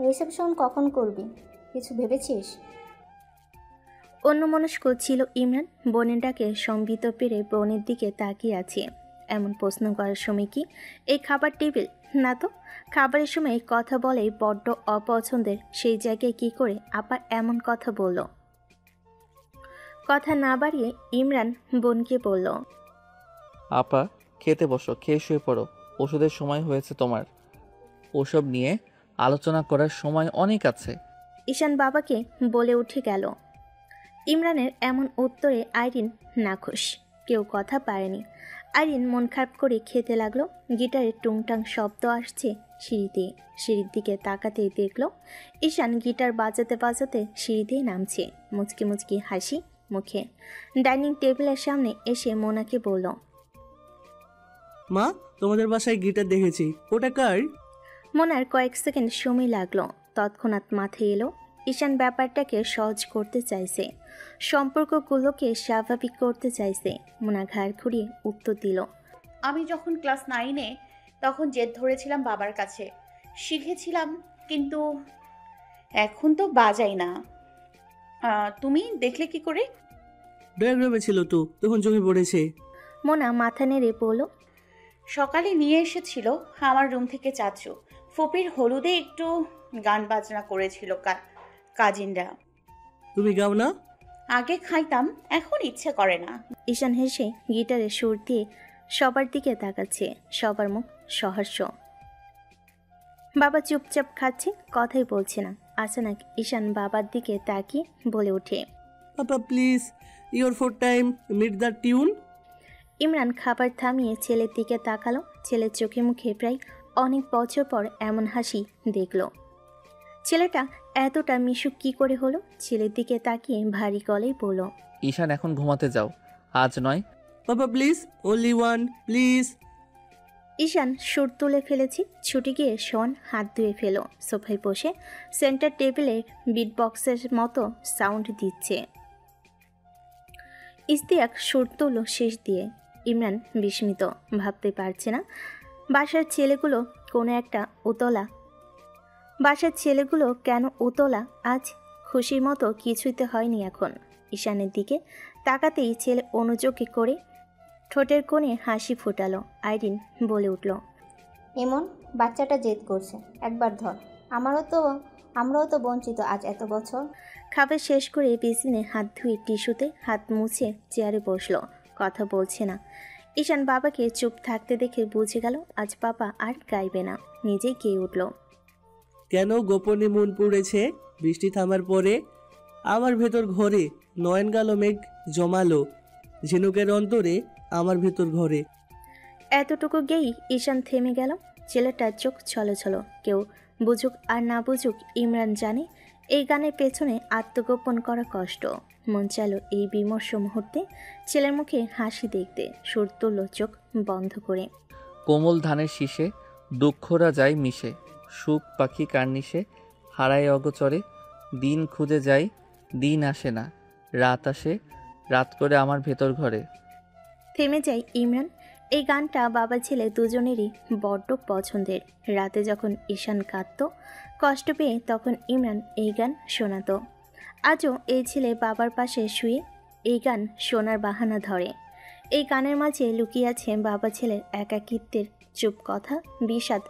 Reception কখন করবি? কিছু ভেবেছিস? অন্যমনস্ক ছিল ইমরান। বোনের ডাকে সম্বিত পেরে বোনের দিকে তাকিয়ে আছে। এমন প্রশ্ন করার সময় কি এই খাবার টেবিল? না তো। খাবারের সময় কথা বলে বড্ড অপছন্দের, সেই জায়গায় কি করে আপা এমন কথা বলল? কথা না বাড়িয়ে ইমরান বোনকে বলল, আপা খেতে বসো, খেয়ে শুয়ে পড়ো। ওষুধের সময় হয়েছে তোমার, ওসব নিয়ে আলোচনা করার সময় অনেক আছে। ঈশান বাবাকে বলে উঠে গেল। ইমরানের এমন উত্তরে আইরিন নাখুশ। কেউ কথা পারেনি। আইরিন মন খারাপ করে খেতে লাগলো। গিটারের টুংটাং শব্দ আসছে সিঁড়িতে। সিঁড়ির দিকে তাকাতেই দেখলো ঈশান গিটার বাজাতে বাজাতে সিঁড়ি দিয়ে নামছে, মুচকি মুচকি হাসি মুখে। ডাইনিং টেবিলের সামনে এসে মোনাকে বলল, মা, তোমাদের বাসায় গিটার দেখেছি, ওটা কার? মোনার কয়েক সেকেন্ড সময় লাগলো। তৎক্ষণাৎ মাথায় এলো ঈশান ব্যাপারটাকে সহজ করতে চাইছে, সম্পর্কগুলোকে স্বাভাবিক করতে চাইছে। মোনা ঘাড় ঘুরিয়ে উত্তর দিল, আমি যখন ক্লাস 9-এ তখন জেদ ধরেছিলাম বাবার কাছে, শিখেছিলাম, কিন্তু এখন তো বাজাই না। তুমি দেখলে কি করে? ডায়াগ্রামে ছিল তো, তখন চোখে পড়েছে। মোনা মাথা নেড়ে বলল, সকালে নিয়ে এসেছিল আমার রুম থেকে চাচু। ফুপির হলুদে একটু গান বাজনা করেছিল কাজিনরা। তুমি গাও না? আগে খাইতাম, এখন ইচ্ছে করে না। ঈশান হেসে গিটারের সুর দিয়ে সবার দিকে তাকাচ্ছে। সবার মুখ সহাস্য। বাবা চুপচাপ খাচ্ছে, কথাই বলছে না। আচানক ঈশান বাবার দিকে তাকিয়ে বলে ওঠে, papa please, your four time meet the tune. Imran খাবার থামিয়ে ছেলের দিকে তাকালো। ছেলের চোখে মুখে প্রায় অনেক বছর পর এমন হাসি দেখল। ছেলেটা এতটা মিশুক কি করে হলো? ছেলের দিকে তাকিয়ে ভারী গলায় বলল, ঈশান এখন ঘুমাতে যাও, আজ নয়। Papa please, only one please. Ishan সুর তুলে ফেলেছি। ছুটে গিয়ে শোন হাত ধুয়ে ফেলো। সোফায় বসে সেন্টার টেবিলে বিটবক্সের মতো সাউন্ড দিচ্ছে। ইস্তিয়াক সুর তুলো শেষ দিয়ে। ইমরান বিস্মিত, ভাবতে পারছে না বাসার ছেলেগুলো কেন উতলা আজ? খুশির মতো কিছুতে হয়নি এখন। ঈশানের দিকে তাকাতেই ছেলে অনুযোগী করে ঠোঁটের কোণে হাসি ফোটালো। আইরিন বলে উঠল, এমন বাচ্চাটা জেদ করছে, একবার ধর। আমরাও তো বঞ্চিত আজ এত বছর। খাবার শেষ করে বেসিনে হাত ধুয়ে টিস্যুতে হাত মুছে চেয়ারে বসলো। কথা বলছে না। ঈশান বাবাকে চুপ থাকতে দেখে বুঝে গেল আজ বাবা আর গাইবে না। নিজেই গেয়ে উঠল, কেন গোপনে মন পড়েছে বৃষ্টি থামার পরে? আমার ভেতর ঘরে নয়ন গেল মেঘ জমালো, ঝিনুকের অন্তরে আমার ভেতর ঘরে। এতটুকু গেই ঈশান থেমে গেল। ছেলেটার চোখ ছলছল। কেউ বুঝুক আর না বুঝুক, ইমরান জানে এই গানের পেছনে আত্মগোপন করা কষ্ট। মন চাইল এই বিমর্ষ মুহূর্তে ছেলের মুখে হাসি দেখতে। সুর তুলল চোখ বন্ধ করে, কোমল ধানের শীষে দুঃখরা যায় মিশে, সুখ পাখি কার্নিশে হারায় অগচরে। দিন খুঁজে যাই, দিন আসে না, রাত আসে, রাত করে আমার ভেতর ঘরে। থেমে যায় ইমরান। এই গানটা বাবা ছেলে দুজনেরই বড্ড পছন্দের। রাতে যখন ঈশান কাঁদত কষ্ট পেয়ে, তখন ইমরান এই গান শোনাতো। আজও এই ছেলে বাবার পাশে শুয়ে এই গান শোনার বাহানা ধরে। এই গানের মাঝে লুকিয়ে আছে বাবা ছেলের একাকিত্বের চুপ কথা, বিষাদ,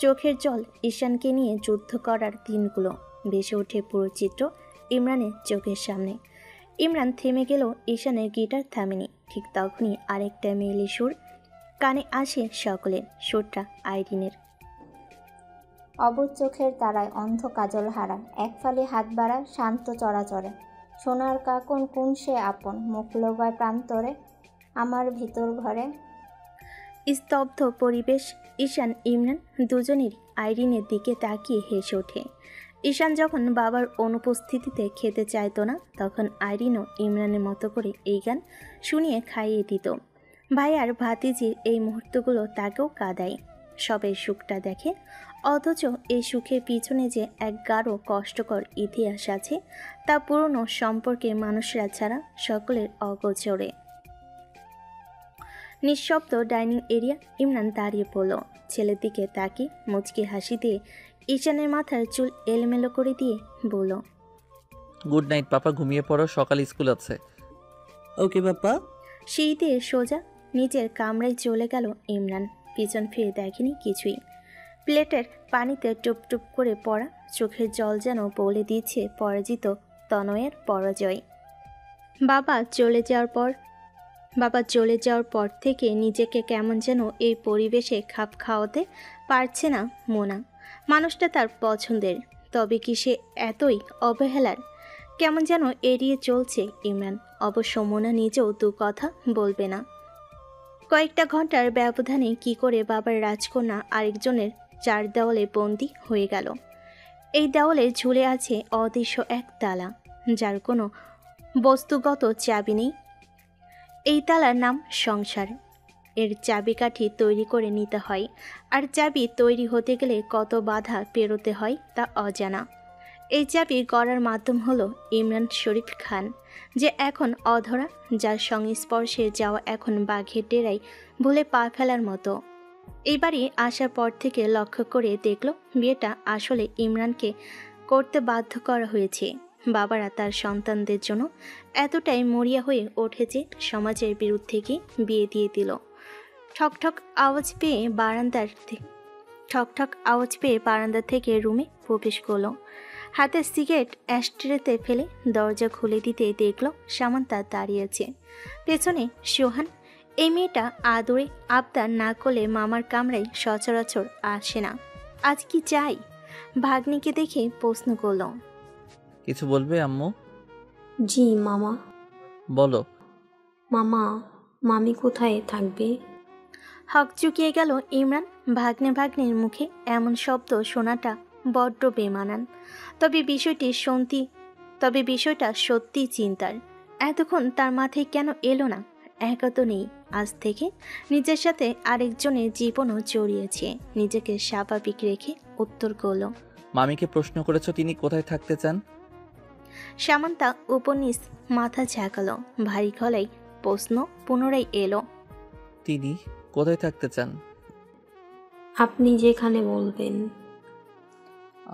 চোখের জল, ঈশানকে নিয়ে যুদ্ধ করার দিনগুলো। ভেসে ওঠে পুরো চিত্র ইমরানের চোখের সামনে। ইমরান থেমে গেল, ঈশানের গিটার থামেনি। ঠিক তখনই আরেকটা মেয়েলি সুর কানে আসে সকলের। সুরটা আইরিনের। অবুঝ চোখের তারায় অন্ধ কাজল হারা, এক ফালি হাত বাড়া শান্ত চরাচরে। সোনার কাকন কোন সে আপন, মুখ লোগায় প্রান্তরে আমার ভিতর ঘরে। স্তব্ধ পরিবেশ। ঈশান ইমরান দুজনেরই আইরিনের দিকে তাকিয়ে হেসে ওঠে। ঈশান যখন বাবার অনুপস্থিতিতে খেতে চাইতো না, তখন আইরিনও ইমরানের মতো করে এই গান শুনিয়ে খাইয়ে দিত। ভাই আর ভাতিজির এই মুহূর্তগুলো তাকেও কাঁদায়। সবের সুখটা দেখে, অথচ এই সুখের পিছনে যে এক গাঢ় কষ্টকর ইতিহাস আছে, তা পুরনো সম্পর্কের মানুষরা ছাড়া সকলের অগোচরে। নিঃশব্দ ডাইনিং এরিয়া। ইমরান দাঁড়িয়ে পড়ল, ছেলের দিকে তাকিয়ে মুচকি হাসি দিয়ে ঈশানের মাথার চুল এলোমেলো করে দিয়ে বলল, গুড নাইট পাপা, ঘুমিয়ে পড়ো, সকাল স্কুল আছে। ওকে পাপা। সেই দিয়ে সোজা নিজের কামরায় চলে গেল ইমরান। পিছন ফিরে দেখেনি কিছুই। প্লেটের পানিতে টুপ করে পড়া চোখের জল যেন বলে দিচ্ছে পরাজিত তনয়ের পরাজয়। বাবা চলে যাওয়ার পর থেকে নিজেকে কেমন যেন এই পরিবেশে খাপ খাওয়াতে পারছে না মোনা। মানুষটা তার পছন্দের, তবে কি সে এতই অবহেলার? কেমন যেন এড়িয়ে চলছে ইমরান। অবশ্য মোনা নিজেও দু কথা বলবে না। কয়েকটা ঘন্টার ব্যবধানে কি করে বাবার রাজকন্যা আরেকজনের চার দেওয়ালে বন্দি হয়ে গেল। এই দেওয়ালে ঝুলে আছে অদৃশ্য এক তালা, যার কোনো বস্তুগত চাবি নেই। এই তালার নাম সংসার। এর চাবিকাঠি তৈরি করে নিতে হয়, আর চাবি তৈরি হতে গেলে কত বাধা পেরোতে হয় তা অজানা। এই চাবি গড়ার মাধ্যম হলো ইমরান শরীফ খান, যে এখন অধরা, যার সংস্পর্শে যাওয়া এখন বাঘের ডেরায় ভুলে পা ফেলার মতো। এইবারই আসার পর থেকে লক্ষ্য করে দেখল বিয়েটা আসলে ইমরানকে করতে বাধ্য করা হয়েছে। বাবারা তার সন্তানদের জন্য এতটাই মরিয়া হয়ে উঠেছে, সমাজের বিরুদ্ধে গিয়ে বিয়ে দিয়ে দিল। ঠকঠক আওয়াজ পেয়ে বারান্দা থেকে রুমে প্রবেশ করলো। হাতে সিগারেট অ্যাশট্রেতে ফেলে দরজা খুলে দিতে দেখল সামান্তা দাঁড়িয়েছে। পেছনে সোহান। এই মেয়েটা আদরে আবদার না করলে মামার কামরায় সচরাচর আসে না। আজ কি চাই? ভাগ্নিকে দেখে প্রশ্ন করল, কিছু বলবে আম্মু? জি মামা। বলো। মামা, মামি কোথায় থাকবে? হক চুকিয়ে গেল ইমরান। ভাগ্নির মুখে এমন শব্দ শোনাটা বড্ড বেমানান। তবে বিষয়টা সত্যি চিন্তার। এতক্ষণ তার মাথায় কেন এলো না? একা তো নেই, আজ থেকে নিজের সাথে আরেকজনের জীবনও জড়িয়েছে। নিজেকে স্বাভাবিক রেখে উত্তর করল, মামিকে প্রশ্ন করেছো তিনি কোথায় থাকতে চান? সামান্তা উপনিস মাথা ঝাঁকালো। ভারী গলায় প্রশ্ন পুনরায় এলো, তিনি কোথায় থাকতে চান? আপনি যেখানে বলবেন।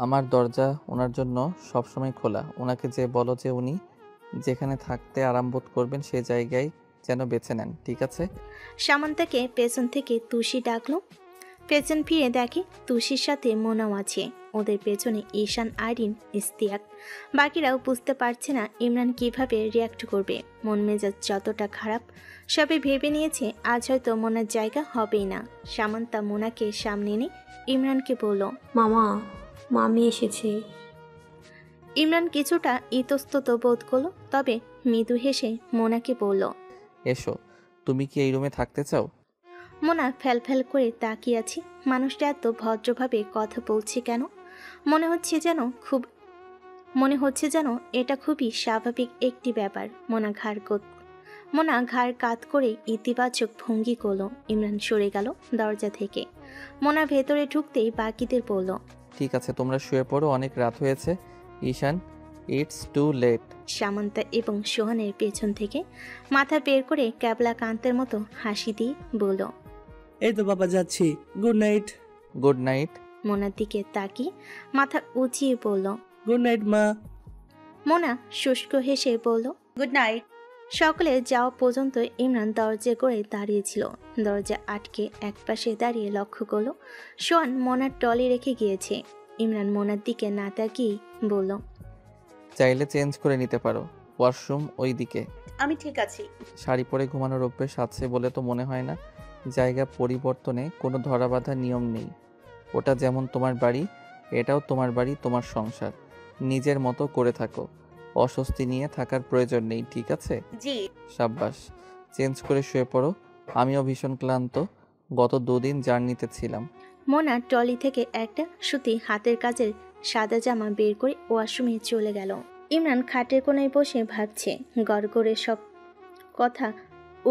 আমার দরজা ওনার জন্য সবসময় খোলা। ওনাকে যে বলো যে উনি যেখানে থাকতে আরাম বোধ করবেন সে জায়গায় যেন বেছে নেন, ঠিক আছে? সামান্তাকে পেছন থেকে তুষি ডাকলো। পেছন ফিরে দেখে তুষির সাথে মোনাও আছে। ওদের পেছনে ঈশান, আইরিন, ইস্তিয়াক। বাকিরাও বুঝতে পারছে না ইমরান কিভাবে রিয়াক্ট করবে। মন মেজাজ যতটা খারাপ, সবে ভেবে নিয়েছে আজ হয়তো মোনার জায়গা হবেই না। সামান্তা মোনাকে সামনে এনে ইমরানকে বলল, মামা, মামি এসেছে। ইমরান কিছুটা ইতস্তত বোধ করলো, তবে মৃদু হেসে মোনাকে বলল, এসো। তুমি কি এই রুমে থাকতে চাও? মোনা ফ্যাল করে তাকিয়ে আছে। মানুষটা এত ভদ্রভাবে কথা বলছে কেন? মনে হচ্ছে যেন এটা খুবই স্বাভাবিক একটি ব্যাপার। মোনা ঘাড় কাত করে ইতিবাচক ভঙ্গি করলো। ইমরান সরে গেল দরজা থেকে। মোনা ভেতরে ঢুকতেই বাকিদের বলল, ঠিক আছে, তোমরা শুয়ে পড়ো, অনেক রাত হয়েছে। ঈশান, ইটস টু লেট। সামান্তা এবং সোহানের পেছন থেকে মাথা বের করে ক্যাবলা কান্তের মতো হাসি দিয়ে বলল, এই তো বাবা যাচ্ছি, গুড নাইট। Good night. মোনার দিকে তাকিয়ে মাথা উঁচিয়ে বলল, গুড নাইট মা। মোনা শুষ্ক হেসে বলল, গুড নাইট। সকলে যাওয়া পর্যন্ত ইমরান দরজা করে দাঁড়িয়েছিল। দরজা আটকে একপাশে দাঁড়িয়ে লক্ষ্য করল সোহান মোনার টলি রেখে গিয়েছে। ইমরান মোনার দিকে না তাকিয়ে বলল, চাইলে চেঞ্জ করে নিতে পারো, ওয়াশরুম ওই দিকে। আমি ঠিক আছি। শাড়ি পরে ঘুমানোর অভ্যেস আছে বলে তো মনে হয় না। জায়গা পরিবর্তনে কোনো ধরাবাঁধা নিয়ম নেই। ওটা যেমন তোমার বাড়ি, এটাও তোমার বাড়ি, তোমার সংসার। নিজের মতো করে থাকো, অস্বস্তি নিয়ে থাকার প্রয়োজন নেই, ঠিক আছে? জি। সাব্বাস, চেঞ্জ করে শুয়ে পড়ো। আমিও ভীষণ ক্লান্ত, গত 2 দিন জার্নিতে ছিলাম। মোনা টলি থেকে একটা সুতি হাতের কাজের সাদা জামা বের করে ওয়াশরুমে চলে গেল। ইমরান খাটের কোনায় বসে ভাবছে। গড়গড়ে সব কথা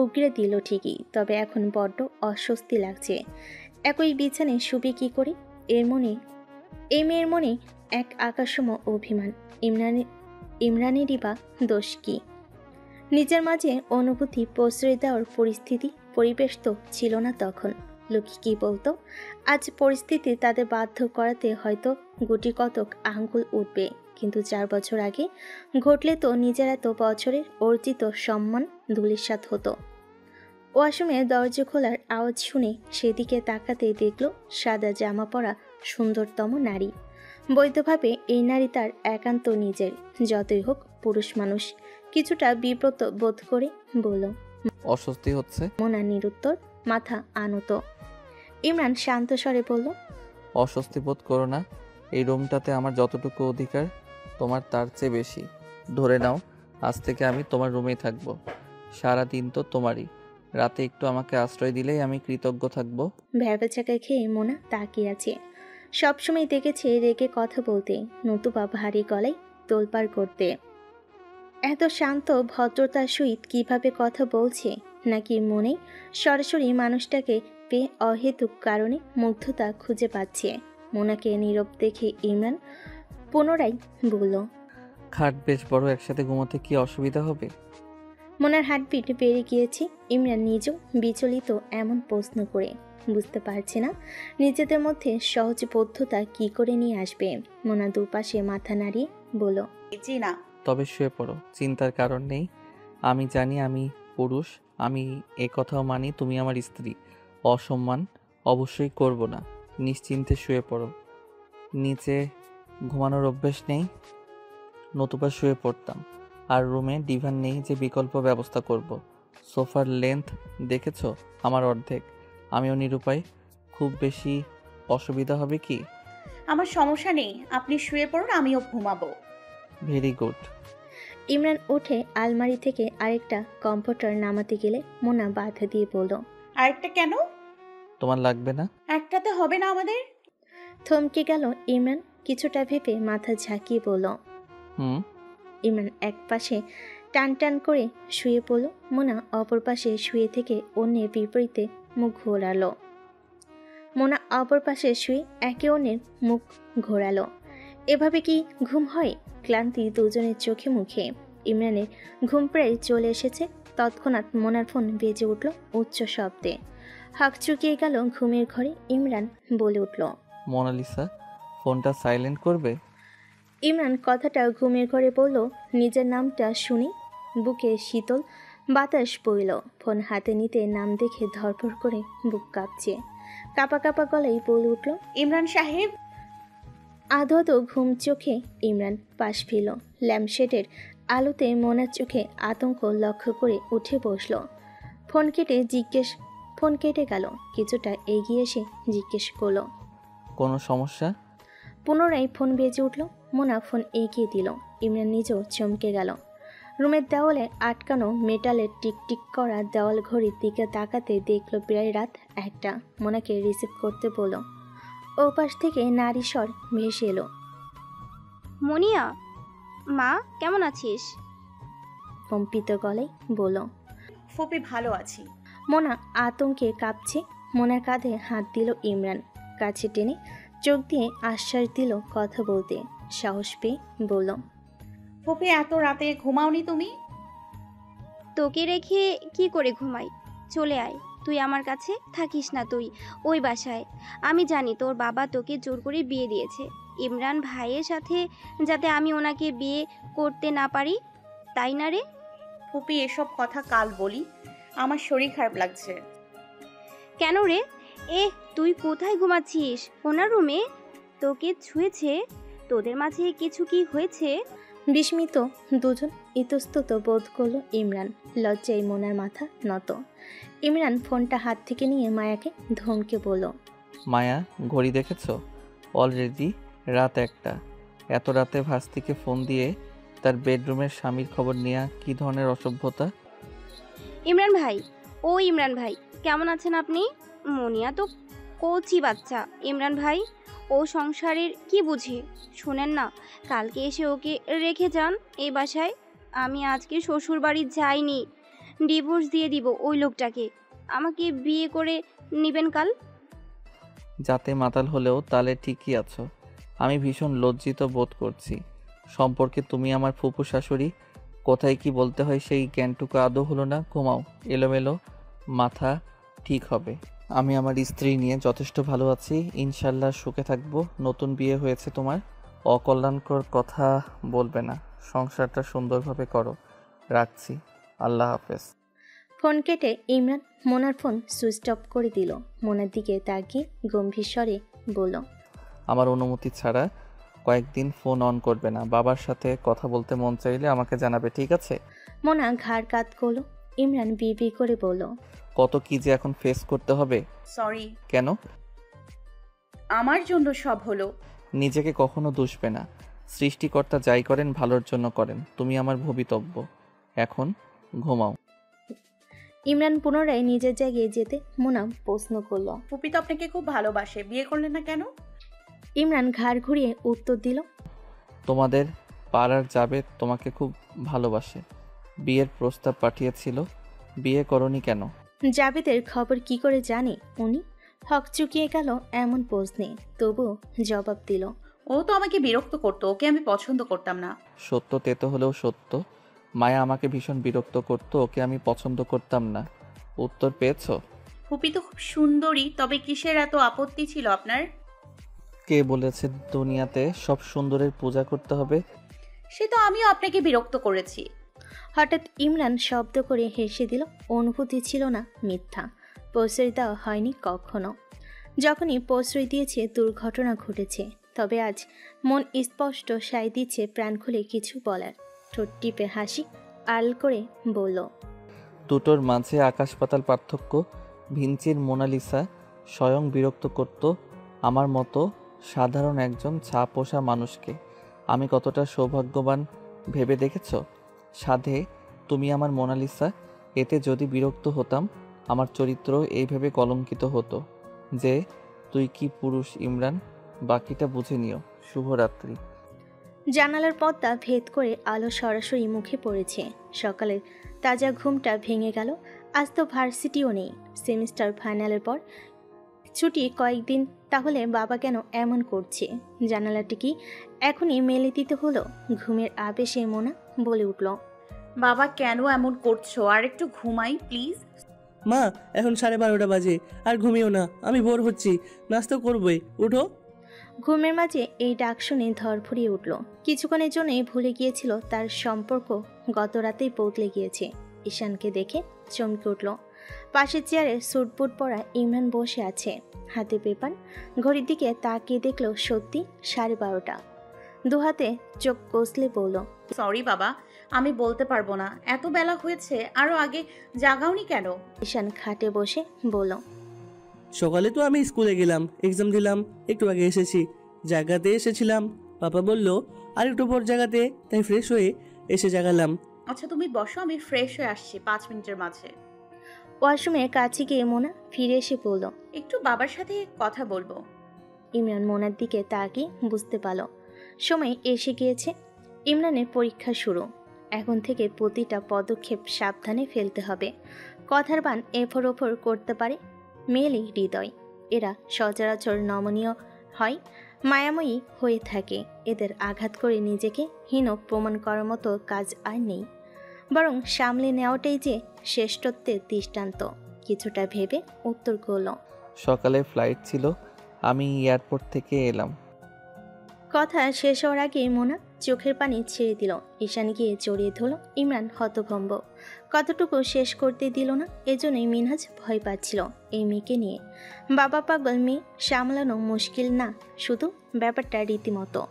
উগরে দিল ঠিকই, তবে এখন বড্ড অস্বস্তি লাগছে। একই বিছানায় শুবে কি করে? এই মেয়ের মনে এক আকাশসম অভিমান। ইমরানেরই বা দোষ কি? নিজের মাঝে অনুভূতি প্রশ্রয় দেওয়ার পরিস্থিতি পরিবেশ তো ছিল না তখন। লোকে কি বলতো? আজ পরিস্থিতি তাদের বাধ্য করাতে হয়তো গুটি কতক আঙ্গুল উঠবে, কিন্তু 4 বছর আগে ঘটলে তো নিজের এত বছরের অর্জিত সম্মান ধূলিসাৎ হতো। ওয়াশরুমে দরজা খোলার আওয়াজ শুনে সেদিকে তাকাতে দেখল সাদা জামা পরা সুন্দরতম নারী। বৈধভাবে এই নারী তার একান্ত নিজের, যতই হোক পুরুষ মানুষ। কিছুটা বিব্রত বোধ করে বলল। অস্বস্তি হচ্ছে? মোনা নিরুত্তর, মাথা আনত। ইমরান শান্ত স্বরে বলল, অস্বস্তি বোধ করো না। এই রুমটাতে আমার যতটুকু অধিকার তোমার তার চেয়ে বেশি। ধরে নাও আজ থেকে আমি তোমার রুমেই থাকবো। সারা দিন তো তোমারই। রাতে একটু আমাকে আশ্রয় দিলেই আমি কৃতজ্ঞ থাকবো। ভ্যাবাচাকা খেয়ে মোনা তাকিয়ে আছে। সবসময় দেখেছে রেগে কথা বলতে, নতুবা ভারী গলায় তোলপাড় করতে। এত শান্ত ভদ্রতার সহিত কিভাবে কথা বলছে, নাকি মনে সরাসরি মানুষটাকে পেয়ে অহেতুক কারণে মুগ্ধতা খুঁজে পাচ্ছে। মোনাকে নীরব দেখে ইমরান পুনরায় বলল, খাট বেশ বড়, একসাথে ঘুমোতে কি অসুবিধা হবে? মোনার হার্টবিট বেড়ে গিয়েছে। ইমরান নিজেও বিচলিত এমন প্রশ্ন করে, বুঝতে পারছে না নিজেদের মধ্যে সহজবোধ্যতা কি করে নিয়ে আসবে। মোনা দুপাশে মাথা নাড়িয়ে বলল, জি না। তবে শুয়ে পড়ো, চিন্তার কারণ নেই। আমি জানি আমি পুরুষ, আমি এ কথাও মানি তুমি আমার স্ত্রী। অসম্মান অবশ্যই করব না। নিশ্চিন্তে শুয়ে পড়ো। নিচে ঘুমানোর অভ্যেস নেই, নতুবা শুয়ে পড়তাম। আর রুমে ডিভান নেই যে বিকল্প ব্যবস্থা করব। সোফার লেন্থ দেখেছো? আমার অর্ধেক। আমিও নিরুপায়। খুব বেশি অসুবিধা হবে কি? আমার সমস্যা নেই, আপনি শুয়ে পড়ুন, আমিও ঘুমাবো। Very good. ইমরান উঠে আলমারি থেকে আরেকটা কম্পিউটার নামাতে গেলে মোনা বাধা দিয়ে বলল, আরেকটা কেন? তোমার লাগবে না? একটাতে হবে না আমাদের? থমকে গেল ইমরান। কিছুটা ভেবে মাথা ঝাঁকিয়ে বলল। হুম। ইমরান এক পাশে টান টান করে শুয়ে পড়ল। মোনা অপর পাশে শুয়ে থেকে অন্যের বিপরীতে মুখ ঘোরালো। মোনা অপর পাশে শুয়ে একে অন্যের মুখ ঘোরালো। এভাবে কি ঘুম হয়? ক্লান্তি দুজনের চোখে মুখে। ইমরানের ঘুম প্রায় চলে এসেছে। তৎক্ষণাৎ মোনার ফোন বেজে উঠল উচ্চ শব্দে। হাঁক চুকিয়ে গেল ঘুমের ঘরে। ইমরান বলে উঠল, মোনালিসা, ফোনটা সাইলেন্ট করবে? ইমরান কথাটা ঘুমের ঘরে বলল। নিজের নামটা শুনি বুকে শীতল বাতাস বইল। ফোন হাতে নিতে নাম দেখে ধরপড় করে বুক কাঁপছে। কাঁপা কাঁপা গলায় বলে উঠল, ইমরান সাহেব। আধো আধো ঘুম চোখে ইমরান পাশ ফিরল। ল্যাম্পশেডের আলোতে মোনার চোখে আতঙ্ক লক্ষ্য করে উঠে বসল। ফোন কেটে গেল। কিছুটা এগিয়ে এসে জিজ্ঞেস করল, কোনো সমস্যা? পুনরায় ফোন বেজে উঠল। মোনা ফোন এগিয়ে দিল। ইমরান নিজেও চমকে গেল। রুমের দেওয়ালে আটকানো মেটালের টিকটিক করা দেওয়াল ঘড়ির দিকে তাকাতে দেখল প্রায় রাত 1টা। মোনাকে রিসিভ করতে বলল। ও পাশ থেকে নারী স্বর ভেসে এলো, মনিয়া, মা কেমন আছিস? কম্পিত গলায় বলল। ফুপি ভালো আছি। মোনা আতঙ্কে কাঁপছে। মোনার কাঁধে হাত দিল ইমরান। কাছে টেনে চোখ দিয়ে আশ্বাস দিল কথা বলতে। সাহস পেয়ে বলল, ফুপি এত রাতে ঘুমাওনি তুমি? তোকে রেখে কি করে ঘুমাই? চলে আয়, তুই আমার কাছে থাকিস না, তুই ওই বাসায়। আমি জানি তোর বাবা তোকে জোর করে বিয়ে দিয়েছে ইমরান ভাইয়ের সাথে, যাতে আমি ওনাকে বিয়ে করতে না পারি, তাই না রে? ফুপি এসব কথা কাল বলি, আমার শরীর খারাপ লাগছে। কেন রে? তুই কোথায় ঘুমাচ্ছিস? ওনার রুমে? তোকে ছুঁয়েছে? তোদের মাঝে কিছু কি হয়েছে? বিস্মিত দুজন ইতস্তত বোধ করল ইমরান। লজ্জায় মোনার মাথা নত। ইমরান ফোনটা হাত থেকে নিয়ে মায়াকে ধমকে বলল, মায়া, ঘড়ি দেখেছো? অলরেডি রাত 1টা। এত রাতে ভাস্তিকে ফোন দিয়ে তার বেডরুমের স্বামীর খবর নেওয়া কি ধরনের অসভ্যতা? ইমরান ভাই, ও ইমরান ভাই, কেমন আছেন আপনি? মনিয়া তো কচি বাচ্চা। ইমরান ভাই, ও সংসারের কি বুঝে? শোনেন না, কালকে এসে ওকে রেখে যান এই বাসায়। আমি আজকে শ্বশুর বাড়ি যাইনি, ডিভোর্স দিয়ে দিব ওই লোকটাকে। আমাকে বিয়ে করে নেবেন কাল। যাতে মাতাল হলেও তালে ঠিকই আছো। আমি ভীষণ লজ্জিত বোধ করছি। সম্পর্কে তুমি আমার ফুপু শাশুড়ি, কোথায় কি বলতে হয় সেই জ্ঞানটুকু আদৌ হলো না। ঘুমাও। এলোমেলো মাথা ঠিক হবে। আমি আমার স্ত্রী নিয়ে যথেষ্ট ভালো আছি, ইনশাল্লাহ সুখে থাকবো। নতুন বিয়ে হয়েছে তোমার, অকল্যাণকর কথা বলবে না, সংসারটা সুন্দরভাবে করো। রাখছি, আল্লাহ হাফেজ। ফোন কেটে ইমরান মোনার ফোন সুইচ অফ করে দিল। মোনার দিকে তাকিয়ে গম্ভীর স্বরে বলল, আমার অনুমতি ছাড়া কয়েকদিন ফোন অন করবে না। বাবার সাথে কথা বলতে মন চাইলে আমাকে জানাবে, ঠিক আছে? মোনা ঘাড় কাত করলো। ইমরান বিড়বিড় করে বলল, কত কি যে এখন ফেস করতে হবে। সরি, কেন? আমার জন্য সব হলো। নিজেকে কখনো দুষবে না। সৃষ্টিকর্তা যাই করেন ভালোর জন্য করেন। তুমি আমার ভবিতব্য। এখন ঘুমাও। ইমরান পুনরায় নিজের জায়গায় যেতে মোনা প্রশ্ন করল। ফুপি তো আপনাকে খুব ভালোবাসে, বিয়ে করলেন না কেন? ইমরান ঘাড় ঘুরিয়ে উত্তর দিল, তোমাদের পাড়ার জাবেদ তোমাকে খুব ভালোবাসে, বিয়ের প্রস্তাব পাঠিয়েছিল। বিয়ে করনি কেন? জাবেদের খবর কি করে জানে উনি? হক চুকিয়ে গেল এমন প্রশ্নে, তবু জবাব দিল, ও তো আমাকে বিরক্ত করতো, ওকে আমি পছন্দ করতাম না। সত্য তেতো হলেও সত্য। মায়া আমাকে ভীষণ বিরক্ত করতো, ওকে আমি পছন্দ করতাম না। উত্তর পেয়েছো? ফুপি তো খুব সুন্দরী, তবে কিসের এত আপত্তি ছিল আপনার? কে বলেছে দুনিয়াতে সব সুন্দরের পূজা করতে হবে? সে তো আমিও আপনাকে বিরক্ত করেছি। হঠাৎ ইমরান শব্দ করে হেসে দিল। অনুভূতি ছিল না মিথ্যা, প্রশ্রয় দেওয়া হয়নি কখনো। যখনই প্রশ্রয় দিয়েছে দুর্ঘটনা ঘটেছে। তবে আজ মন স্পষ্ট সায় দিচ্ছে প্রাণ খুলে কিছু বলার। ঠোঁট টিপে হাসি আল করে বলল, দুটোর মাঝে আকাশ পাতাল পার্থক্য। ভিঞ্চির মোনালিসা স্বয়ং বিরক্ত করত আমার মতো সাধারণ একজন ছা পোষা মানুষকে। আমি কতটা সৌভাগ্যবান ভেবে দেখেছ? সাধে তুমি আমার মোনালিসা। এতে যদি বিরক্ত হতাম, আমার চরিত্র এই ভেবে কলঙ্কিত হতো যে তুই কি পুরুষ ইমরান। বাকিটা বুঝে নিও। শুভরাত্রি। জানালার পর্দা ভেদ করে আলো সরাসরি মুখে পড়েছে। সকালের তাজা ঘুমটা ভেঙে গেল। আজ তো ভার্সিটিও নেই, সেমিস্টার ফাইনালের পর ছুটি কয়েকদিন। তাহলে বাবা কেন এমন করছে? জানালাটি কি এখনই মেলে দিতে হলো? ঘুমের আবেশে মোনা বলে উঠল, বাবা কেন এমন করছো? আর একটু ঘুমাই প্লিজ। মা, এখন 12:30 বাজে, আর ঘুমিও না, আমি বোর হচ্ছি, নাস্তা করবই, উঠো। ঘুমের মাঝে এই ডাক শুনে ধর ফুরিয়ে উঠল। কিছুক্ষণের জন্যই ভুলে গিয়েছিল তার সম্পর্ক গত রাতেই বদলে গিয়েছে। ঈশানকে দেখে চমকে উঠল। পাশের চেয়ারে স্যুটবুট পরা ইমরান বসে আছে, হাতে পেপার। ঘড়ির দিকে তাকিয়ে দেখল সত্যি 12:30। দুহাতে চোখ কষলে বলল, সরি বাবা, আমি বলতে পারবো না। এত বেলা হয়েছে, আরো আগে জাগাওনি কেন? ঈশান খাটে বসে বলল, সকালে তো আমি স্কুলে গেলাম, এক্সাম দিলাম, একটু আগে এসেছি। জায়গাতে এসেছিলাম, পাপা বলল আর একটু পর জায়গাতে, তাই ফ্রেশ হয়ে এসে জাগালাম। আচ্ছা তুমি বসো, আমি ফ্রেশ হয়ে আসছি 5 মিনিটের মাঝে। ওয়াশরুমের কাছে গিয়ে মোনা ফিরে এসে বলল, একটু বাবার সাথে কথা বলবো। ইমরান মোনার দিকে তাকিয়ে বুঝতে পারল সময় এসে গিয়েছে। ইমরানের পরীক্ষা শুরু। এখন থেকে প্রতিটা পদক্ষেপ সাবধানে ফেলতে হবে। কথার বান এফর ওফর করতে পারে মেয়েলি হৃদয়। এরা সচরাচর নমনীয় হয়, মায়াময়ী হয়ে থাকে। এদের আঘাত করে নিজেকে হীন প্রমাণ করার মতো কাজ আর নেই, বরং সামলে নেওয়াটাই যে শ্রেষ্ঠত্বের দৃষ্টান্ত। কিছুটা ভেবে উত্তর করল, সকালে ফ্লাইট ছিল, আমি এয়ারপোর্ট থেকে এলাম। কথা শেষ হওয়ার আগে মোনা চোখের পানি ছেড়ে দিল। ঈশান গিয়ে জড়িয়ে ধরল। ইমরান হতভম্ব, কতটুকু শেষ করতে দিল না। এজন্যই মিনহাজ ভয় পাচ্ছিল এই মেয়েকে নিয়ে। বাবা পাগল মেয়ে সামলানো মুশকিল না, শুধু ব্যাপারটা রীতিমতো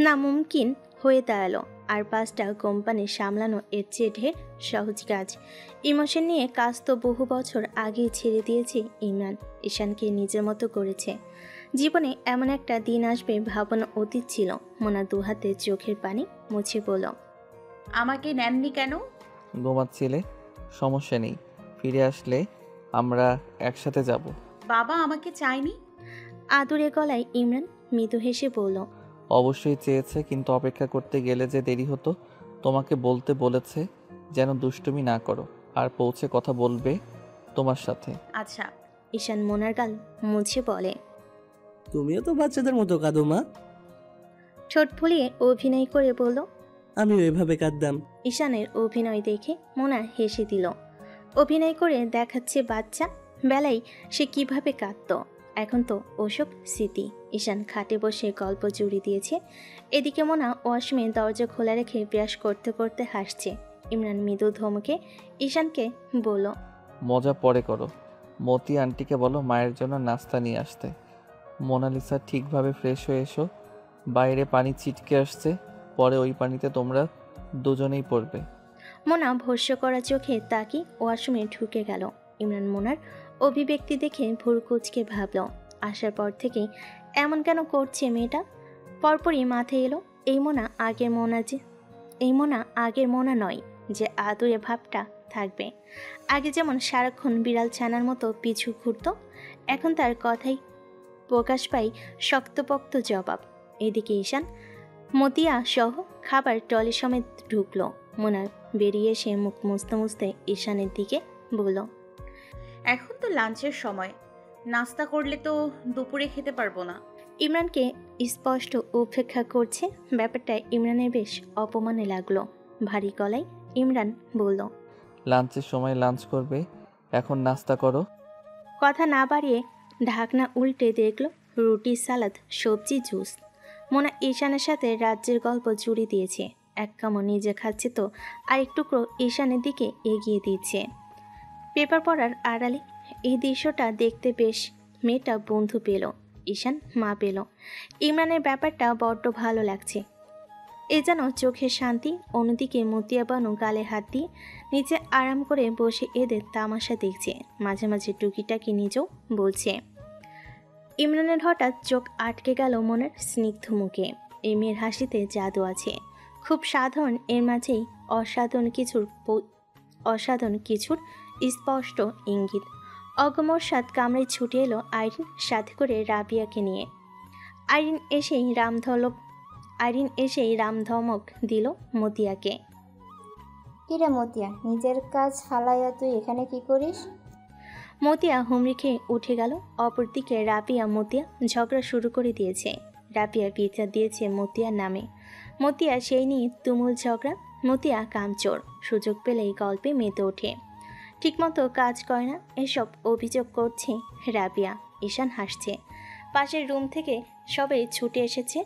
নামুমকিন হয়ে দাঁড়ালো। আর 5টা কোম্পানি সামলানো এর চেয়ে ঢের সহজ কাজ। ইমোশন নিয়ে কাজ তো বহু বছর আগেই ছেড়ে দিয়েছে ইমরান। ঈশানকে নিজের মতো করেছে। জীবনে এমন একটা দিন আসবে ভাবনা অতীত ছিল। মোনা দুহাতে চোখের পানি মুছে বলল, আমাকে নেননি কেন? ঘুমাচ্ছিলে? সমস্যা নেই, ফিরে আসলে আমরা একসাথে যাব। বাবা আমাকে চায়নি? আদুরে গলায় ইমরান মৃদু হেসে বলল, অবশ্যই চেয়েছে, কিন্তু অপেক্ষা করতে গেলে যে দেরি হতো। তোমাকে বলতে বলেছে যেন দুষ্টুমি না করো, আর পৌঁছে কথা বলবে তোমার সাথে। আচ্ছা। ঈশান মোনার গাল মুছে বলে, তুমিও তো বাচ্চাদের মতো কাঁদো মা। ঠোঁট ফুলিয়ে অভিনয় করে বলল, আমিও এভাবে কাঁদতাম। ঈশানের অভিনয় দেখে মোনা হেসে দিল। অভিনয় করে দেখাচ্ছে বাচ্চা বেলায় সে কিভাবে কাঁদতো। এখন তো ওসব স্মৃতি। ঈশান খাটে বসে গল্প জুড়ে দিয়েছে। এদিকে মোনা ওয়াশরুমে দরজা খোলা রেখে ব্রাশ করতে করতে হাসছে। ইমরান মৃদু ধমকে ঈশানকে বলল, মজা পরে করো। মতি আন্টিকে বলো মায়ের জন্য নাস্তা নিয়ে আসতে। মোনালিসা ঠিকভাবে ফ্রেশ হয়ে এসো। বাইরে পানি ছিটকে আসছে, পরে ওই পানিতে তোমরা দুজনেই পড়বে। মোনা ভস্য করা চোখে তাকি ওয়াশরুমে ঢুকে গেল। ইমরান মোনার অভিব্যক্তি দেখে ভুর কুচকে ভাবল, আসার পর থেকেই এমন কেন করছে মেয়েটা। পরপরই মাথায় এলো এই মোনা আগের মোনা নয় যে আদুরে ভাবটা থাকবে। আগে যেমন সারাক্ষণ বিড়াল ছানার মতো পিছু ঘুরত, এখন তার কথাই প্রকাশ পায় শক্তপোক্ত জবাব। এদিকে ঈশান মতিয়া সহ খাবার টলি সমেত ঢুকলো। মোনা বেরিয়ে এসে মুখ মুছতে মুছতে ঈশানের দিকে বলল, এখন তো লাঞ্চের সময়, নাস্তা করলে তো দুপুরে খেতে পারবো না। ইমরানকে স্পষ্ট উপেক্ষা করছে ব্যাপারটা ইমরানের বেশ অপমানে লাগলো। ভারী গলায় ইমরান বলল, লাঞ্চের সময় লাঞ্চ করবে, এখন নাস্তা করো। কথা না বাড়িয়ে ঢাকনা উল্টে দেখল রুটি, সালাদ, সবজি, জুস। মোনা ঈশানের সাথে রাজ্যের গল্প জুড়ে দিয়েছে। এক কামড় নিজে খাচ্ছে তো আরেক টুকরো ঈশানের দিকে এগিয়ে দিচ্ছে। পেপার পড়ার আড়ালে এই দৃশ্যটা দেখতে বেশ মেয়েটা বন্ধু পেল, ঈশান মা পেল। ইমরানের ব্যাপারটা বড্ড ভালো লাগছে। এ যেন চোখের শান্তি। অন্যদিকে মতিয়া বানু গালে হাত দিয়ে নিচে আরাম করে বসে এদের তামাশা দেখছে। মাঝে মাঝে টুকিটাকি নিজেও বলছে। ইমরানের হঠাৎ চোখ আটকে গেল মোনার স্নিগ্ধ মুখে। এই মেয়ের হাসিতে জাদু আছে। খুব সাধারণ, এর মাঝেই অসাধারণ কিছুর স্পষ্ট ইঙ্গিত। অগমরসাদ কামড়ে ছুটে এলো আইরিন, সাথে করে রাবিয়াকে নিয়ে। আইরিন এসেই রামধমক দিল মতিয়াকে। কিরে মতিয়া, নিজের কাজ ফালাইয়া তুই এখানে কি করিস? মতিয়া হুমড়ি খেয়ে উঠে গেল। অপরদিকে রাবিয়া মতিয়া ঝগড়া শুরু করে দিয়েছে। রাবিয়া বিচার দিয়েছে মতিয়ার নামে। মতিয়া সেই নিয়ে তুমুল ঝগড়া। মতিয়া কামচোর, সুযোগ পেলেই গল্পে মেতে ওঠে, ঠিকমতো কাজ করে না, এসব অভিযোগ করছে রাবিয়া। ঈশান হাসছে। পাশের রুম থেকে সবাই ছুটে এসেছে।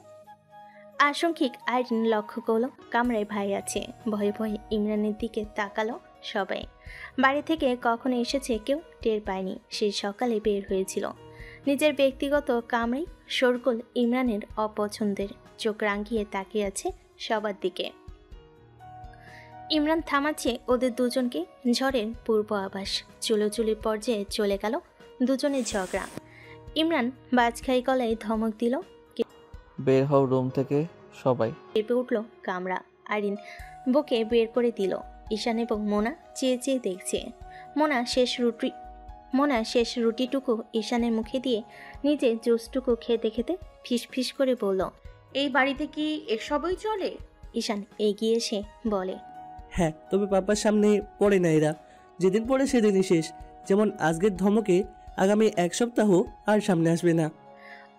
আশঙ্কিক আইরিন লক্ষ্য করলো কামরায় ভাই আছে। ভয়ে ভয়ে ইমরানের দিকে তাকালো সবাই। বাড়ি থেকে কখন এসেছে কেউ টের পায়নি। সেই সকালে বের হয়েছিল। নিজের ব্যক্তিগত কামরায় শোরগোল ইমরানের অপছন্দের। চোখ রাঙিয়ে তাকিয়ে আছে সবার দিকে। ইমরান থামাচ্ছে ওদের দুজনকে। ঝড়ের পূর্ব আভাস। চুলোচুলি পর্যায়ে চলে গেল দুজনের ঝগড়া। ইমরান বাজখাই গলায় ধমক দিল, বের হও রুম থেকে সবাই। কেঁপে উঠল কামরা। আইরিন বুকে বের করে দিল। ঈশান এবং মোনা চেয়ে চেয়ে দেখছে। মোনা শেষ রুটিটুকু ঈশানের মুখে দিয়ে নিজে জুসটুকু খেতে খেতে ফিস করে বলল, এই বাড়িতে কি এসবই চলে? ঈশান এগিয়ে এসে বলে, হ্যাঁ, তবে পাপার সামনে পড়ে না এরা। যেদিন পড়ে সেদিনই শেষ। যেমন আজকের ধমকে আগামী 1 সপ্তাহ আর সামনে আসবে না।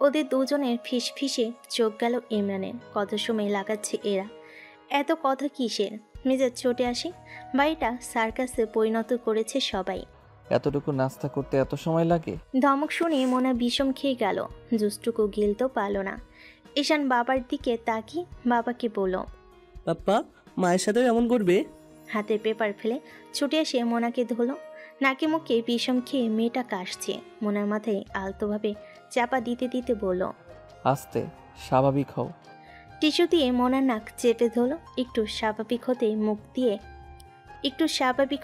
ওদের দুজনের ফিসে চোখ গেল ইমরানের। কত সময় লাগাচ্ছে এরা, এত কথা কিসের? মেজাজ চটে আসে। বাড়িটা সার্কাসে পরিণত করেছে সবাই। এতটুকু নাস্তা করতে এত সময় লাগে? ধমক শুনে মোনা বিষম খেয়ে গেল। জুসটুকু গিলতেও পারল না। ঈশান বাবার দিকে তাকিয়ে বাবাকে বলল, পাপ্পা মায়ের সাথেও এমন করবে? হাতে পেপার ফেলে ছুটে এসে মোনাকে ধরল। নাকে মুখে বিষম খেয়ে মেয়েটা কাশছে। মোনার মাথায় আলতোভাবে চাপা দিতে দিতে বলল, আস্তে, স্বাভাবিক হও। টিস্যু দিয়ে মোনার নাক চেপে ধরল। একটু স্বাভাবিক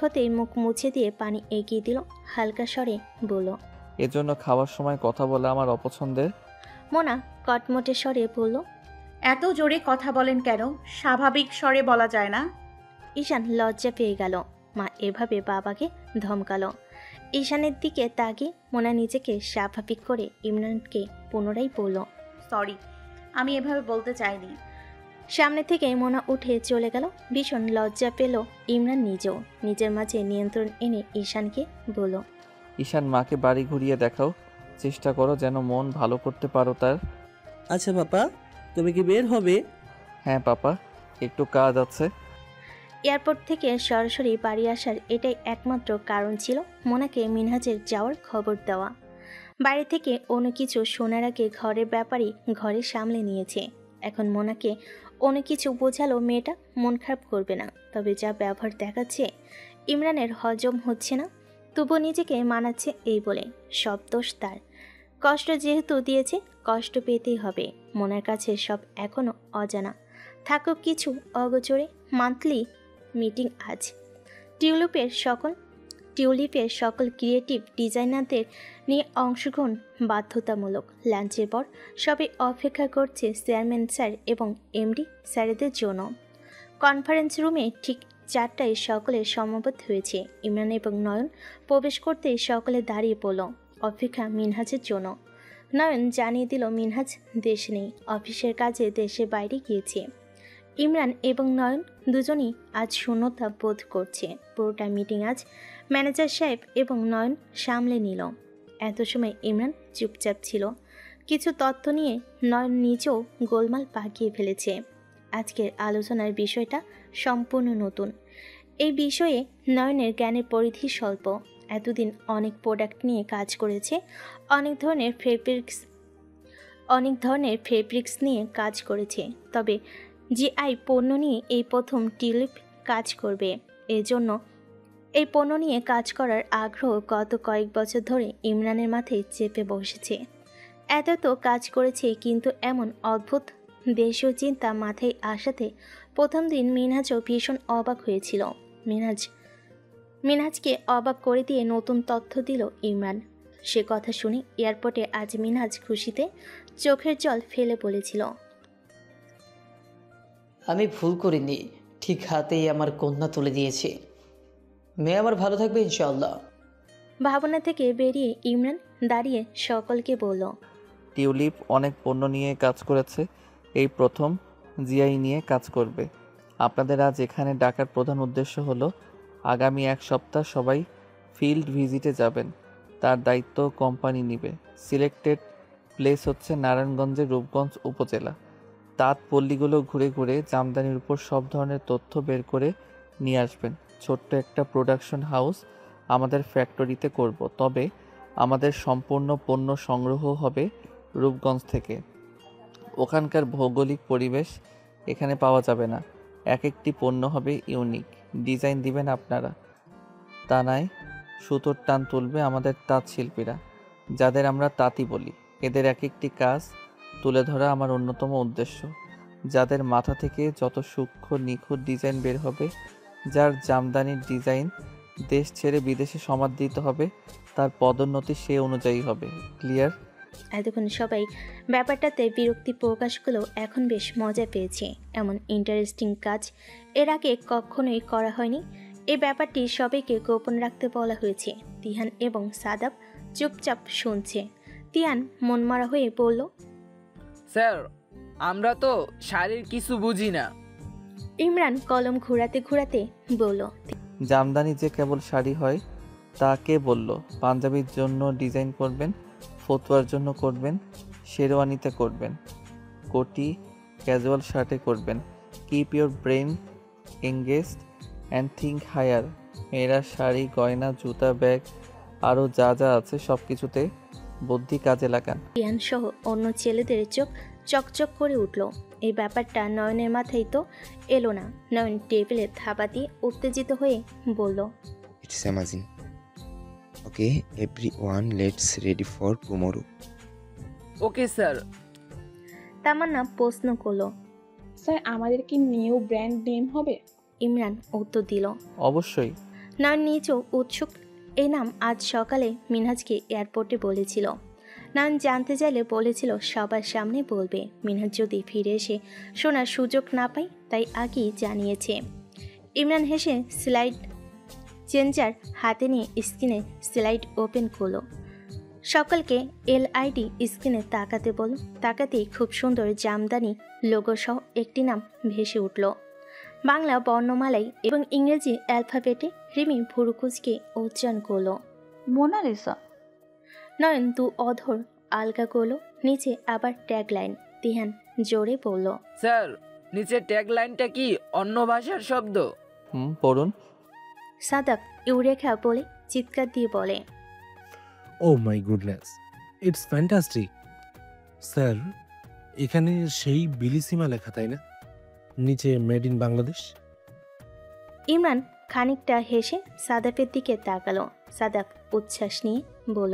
হতে মুখ মুছে দিয়ে পানি এগিয়ে দিল। হালকা স্বরে বলল, এজন্য খাওয়ার সময় কথা বলা আমার অপছন্দের। মোনা কটমটে স্বরে বলল, এত জোরে কথা বলেন কেন? স্বাভাবিক স্বরে বলা যায় না? ঈশান লজ্জা পেয়ে গেল। মা এভাবে বাবাকে ধমকালো। ঈশানের দিকে তাকিয়ে মোনা নিজেকে স্বাভাবিক করে ইমরানকে পুনরায় বলল, সরি, আমি এভাবে বলতে চাইনি। সামনে থেকে মোনা উঠে চলে গেল। ভীষণ লজ্জা পেল ইমরান নিজেও। নিজের মাঝে নিয়ন্ত্রণ এনে ঈশানকে বলল, ঈশান মাকে বাড়ি ঘুরিয়ে দেখাও, চেষ্টা করো যেন মন ভালো করতে পারো তার। আচ্ছা পাপা, তুমি কি বের হবে? হ্যাঁ পাপা, একটু কাজ আছে। এয়ারপোর্ট থেকে সরাসরি বাড়ি আসার এটাই একমাত্র কারণ ছিল মোনাকে মিনহাজের যাওয়ার খবর দেওয়া। বাড়ি থেকে অন্য কিছু শোনার আগে ঘরের ব্যাপারই ঘরে সামলে নিয়েছে। এখন মোনাকে অন্য কিছু বোঝালো মেয়েটা মন খারাপ করবে না, তবে যা ব্যবহার দেখাচ্ছে ইমরানের হজম হচ্ছে না। তবু নিজেকে মানাচ্ছে এই বলে সব দোষ তার। কষ্ট যেহেতু দিয়েছে কষ্ট পেতেই হবে। মোনার কাছে সব এখনও অজানা, থাকুক কিছু অগোচরে। মান্থলি মিটিং আজ। টিউলিপের সকল ক্রিয়েটিভ ডিজাইনারদের নিয়ে অংশগ্রহণ বাধ্যতামূলক। লাঞ্চের পর সবাই অপেক্ষা করছে চেয়ারম্যান স্যার এবং এমডি স্যারেদের জন্য। কনফারেন্স রুমে ঠিক 4টায় সকলে সমবেত হয়েছে। ইমরান এবং নয়ন প্রবেশ করতেই সকলে দাঁড়িয়ে পড়ল অপেক্ষা মিনহাজের জন্য। নয়ন জানিয়ে দিল মিনহাজ দেশে নেই, অফিসের কাজে দেশের বাইরে গিয়েছে। ইমরান এবং নয়ন দুজনই আজ শূন্যতা বোধ করছে। পুরোটা মিটিং আজ ম্যানেজার সাহেব এবং নয়ন সামলে নিল। এত সময় ইমরান চুপচাপ ছিল। কিছু তথ্য নিয়ে নয়ন নিজেও গোলমাল পাকিয়ে ফেলেছে। আজকের আলোচনার বিষয়টা সম্পূর্ণ নতুন। এই বিষয়ে নয়নের জ্ঞানের পরিধি স্বল্প। এতদিন অনেক প্রোডাক্ট নিয়ে কাজ করেছে, অনেক ধরনের ফেব্রিক্স নিয়ে কাজ করেছে, তবে জিআই পণ্য নিয়ে এই প্রথম টিউলিপ কাজ করবে। এজন্য এই পণ্য নিয়ে কাজ করার আগ্রহ গত কয়েক বছর ধরে ইমরানের মাথায় চেপে বসেছে। এত তো কাজ করেছে, কিন্তু এমন অদ্ভুত দেশীয় চিন্তা মাথায় আসাতে প্রথম দিন মিনহাজও ভীষণ অবাক হয়েছিল। মিনহাজকে অবাক করে দিয়ে নতুন তথ্য দিল ইমরান। সে কথা শুনে এয়ারপোর্টে আজ মিনহাজ খুশিতে চোখের জল ফেলে বলেছিল, আমি ভুল করিনি, ঠিক হাতেই আমার কন্যা তুলে দিয়েছি। মেয়ে আমার ভালো থাকবে ইনশাআল্লাহ। ভাবনা থেকে বেরিয়ে ইমরান দাঁড়িয়ে সকলকে বলল, টিউলিপ অনেক পণ্য নিয়ে কাজ করেছে, এই প্রথম জিআই নিয়ে কাজ করবে। আপনাদের আজ এখানে ডাকার প্রধান উদ্দেশ্য হলো আগামী 1 সপ্তাহ সবাই ফিল্ড ভিজিটে যাবেন। তার দায়িত্ব কোম্পানি নেবে। সিলেক্টেড প্লেস হচ্ছে নারায়ণগঞ্জের রূপগঞ্জ উপজেলা। তাঁত পল্লীগুলো ঘুরে ঘুরে জামদানির উপর সব ধরনের তথ্য বের করে নিয়ে আসবেন। ছোট্ট একটা প্রোডাকশন হাউস আমাদের ফ্যাক্টরিতে করব, তবে আমাদের সম্পূর্ণ পণ্য সংগ্রহ হবে রূপগঞ্জ থেকে। ওখানকার ভৌগোলিক পরিবেশ এখানে পাওয়া যাবে না। এক একটি পণ্য হবে ইউনিক, ডিজাইন দিবেন আপনারা। তানায় সুতোর টান তুলবে আমাদের তাঁত শিল্পীরা, যাদের আমরা তাঁতি বলি। এদের এক একটি কাজ তুলে ধরা আমার অন্যতম উদ্দেশ্য। যাদের মাথা থেকে যত সূক্ষ্ম নিখুঁত ডিজাইন বের হবে, যার জামদানির ডিজাইন দেশ ছেড়ে বিদেশে সমাদৃত হবে, তার পদোন্নতি সে অনুযায়ী হবে। ক্লিয়ার? এতক্ষণ সবাই ব্যাপারটাতে বিরক্তি প্রকাশ করলেও এখন বেশ মজা পেয়েছে। এমন ইন্টারেস্টিং কাজ এর আগে কখনোই করা হয়নি। এই ব্যাপারটি সবাইকে গোপন রাখতে বলা হয়েছে। তিহান এবং সাদাব চুপচাপ শুনছে। তিয়ান মনমরা হয়ে বলল, স্যার, আমরা তো শাড়ির কিছু বুঝি না। ইমরান কলম ঘোরাতে ঘোরাতে বলল, জামদানি যে কেবল শাড়ি হয় তা কে বলল? পাঞ্জাবির জন্য ডিজাইন করবেন, ফতুয়ার জন্য করবেন, শেরওয়ানিতে করবেন, কোটি ক্যাজুয়াল শার্টে করবেন। Keep your brain engaged and think higher. মেয়েরা শাড়ি, গয়না, জুতা, ব্যাগ আরও যা যা আছে সব কিছুতে বুদ্ধি কাজে লাগান। তিয়ান সহ অন্য ছেলেদের চোখ চকচক করে উঠল। এই ব্যাপারটা নয়নের মাথায় তো এলো না। নয়ন টেবিলে থাবা দিয়ে উত্তেজিত হয়ে বলল, It's amazing. Okay, everyone, let's ready for tomorrow. Okay sir. Tamanna প্রশ্ন করলো, স্যার আমাদের কি নিউ ব্র্যান্ড নেম হবে? ইমরান উত্তর দিল, অবশ্যই। নয়ন নিজেও উৎসুক। এই নাম আজ সকালে মিনহাজকে এয়ারপোর্টে বলেছিল। নয়ন জানতে চাইলে বলেছিল সবার সামনে বলবে। মিনহাজ যদি ফিরে এসে শোনার সুযোগ না পায় তাই আগেই জানিয়েছে। ইমরান হেসে স্লাইড চেঞ্জার হাতে নিয়ে স্ক্রিনে স্লাইড ওপেন করলো। সকলকে LID স্ক্রিনে তাকাতে বলল। তাকাতেই খুব সুন্দর জামদানি লোগো সহ একটি নাম ভেসে উঠল। বাংলা বর্ণমালাই এবং ইংরেজি অ্যালফাবেটে। রিমি ভুরুকুচকে উচ্চারণ করলো, মোনালিসা। নয়ন দু অধর আলগা করলো। নিচে আবার ট্যাগলাইন। তিহান জোরে বলল, স্যার, নিচে ট্যাগ লাইনটা কি অন্য ভাষার শব্দ? পড়ুন। সাদাব ইউরেখা বলে চিৎকার দিয়ে বলে, oh my goodness, it's fantastic. Sir, এখানে সেই বিলিসিমা লেখা, তাই না? নিচে মেড ইন বাংলাদেশ। ইমরান খানিকটা হেসে সাদাফের দিকে তাকালো। সাদাফ উচ্ছ্বাস নিয়ে বলল,